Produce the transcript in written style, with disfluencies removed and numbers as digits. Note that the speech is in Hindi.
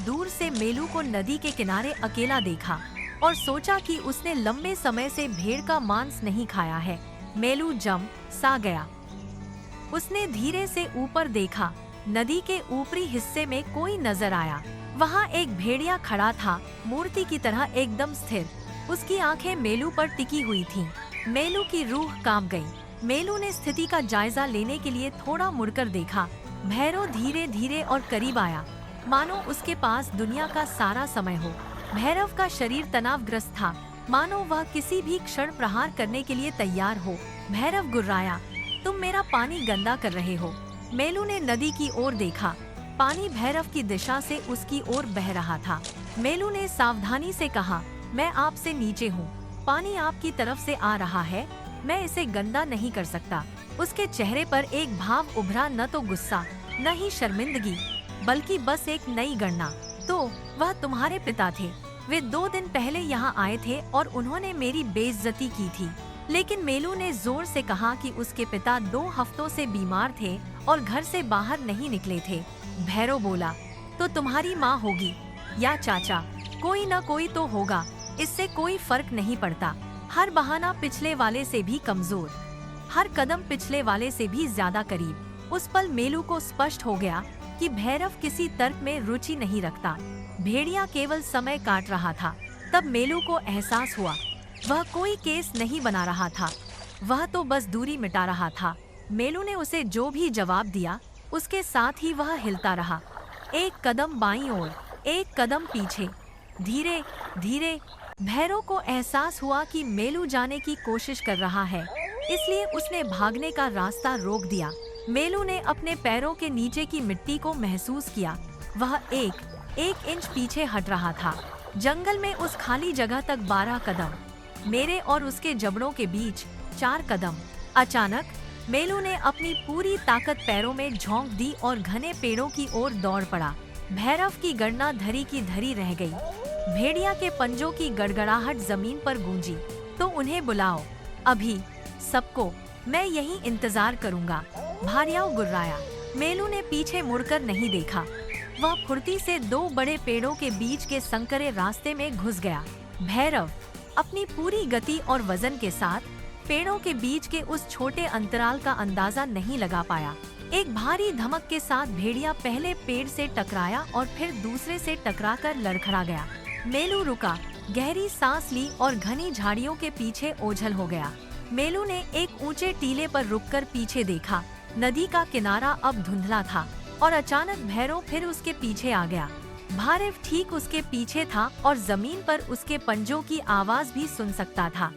दूर से मेलू को नदी के किनारे अकेला देखा और सोचा कि उसने लंबे समय से भेड़ का मांस नहीं खाया है। मेलू जम सा गया। उसने धीरे से ऊपर देखा। नदी के ऊपरी हिस्से में कोई नजर आया। वहाँ एक भेड़िया खड़ा था, मूर्ति की तरह एकदम स्थिर। उसकी आंखें मेलू पर टिकी हुई थीं। मेलू की रूह कांप गई। मेलू ने स्थिति का जायजा लेने के लिए थोड़ा मुड़कर देखा। भैरव धीरे धीरे और करीब आया, मानो उसके पास दुनिया का सारा समय हो। भैरव का शरीर तनावग्रस्त था, मानो वह किसी भी क्षण प्रहार करने के लिए तैयार हो। भैरव गुर्राया, तुम मेरा पानी गंदा कर रहे हो। मेलू ने नदी की ओर देखा। पानी भैरव की दिशा से उसकी ओर बह रहा था। मेलू ने सावधानी से कहा, मैं आपसे नीचे हूँ, पानी आपकी तरफ से आ रहा है, मैं इसे गंदा नहीं कर सकता। उसके चेहरे पर एक भाव उभरा, न तो गुस्सा न ही शर्मिंदगी, बल्कि बस एक नई गणना। तो वह तुम्हारे पिता थे। वे 2 दिन पहले यहाँ आए थे और उन्होंने मेरी बेइज्जती की थी। लेकिन मेलू ने जोर से कहा कि उसके पिता 2 हफ्तों से बीमार थे और घर से बाहर नहीं निकले थे। भैरव बोला, तो तुम्हारी माँ होगी या चाचा, कोई न कोई तो होगा, इससे कोई फर्क नहीं पड़ता। हर बहाना पिछले वाले से भी कमजोर, हर कदम पिछले वाले से भी ज्यादा करीब। उस पल मेलू को स्पष्ट हो गया कि भैरव किसी तर्क में रुचि नहीं रखता। भेड़िया केवल समय काट रहा था। तब मेलू को एहसास हुआ, वह कोई केस नहीं बना रहा था, वह तो बस दूरी मिटा रहा था। मेलू ने उसे जो भी जवाब दिया, उसके साथ ही वह हिलता रहा। एक कदम बाईं ओर, एक कदम पीछे। धीरे धीरे भैरव को एहसास हुआ कि मेलू जाने की कोशिश कर रहा है, इसलिए उसने भागने का रास्ता रोक दिया। मेलू ने अपने पैरों के नीचे की मिट्टी को महसूस किया। वह एक इंच पीछे हट रहा था। जंगल में उस खाली जगह तक 12 कदम, मेरे और उसके जबड़ों के बीच 4 कदम। अचानक मेलू ने अपनी पूरी ताकत पैरों में झोंक दी और घने पेड़ों की ओर दौड़ पड़ा। भैरव की गणना धरी की धरी रह गई। भेड़िया के पंजों की गड़गड़ाहट जमीन पर गूंजी। तो उन्हें बुलाओ, अभी सबको, मैं यहीं इंतजार करूंगा। भारियाओ गुर्राया। मेलू ने पीछे मुड़कर नहीं देखा। वह फुर्ती से 2 बड़े पेड़ों के बीच के संकरे रास्ते में घुस गया। भैरव अपनी पूरी गति और वजन के साथ पेड़ों के बीच के उस छोटे अंतराल का अंदाजा नहीं लगा पाया। एक भारी धमक के साथ भेड़िया पहले पेड़ से टकराया और फिर दूसरे से टकराकर लड़खड़ा गया। मेलू रुका, गहरी सांस ली और घनी झाड़ियों के पीछे ओझल हो गया। मेलू ने एक ऊंचे टीले पर रुककर पीछे देखा। नदी का किनारा अब धुंधला था और अचानक भैरव फिर उसके पीछे आ गया। भैरव ठीक उसके पीछे था और जमीन पर उसके पंजों की आवाज भी सुन सकता था।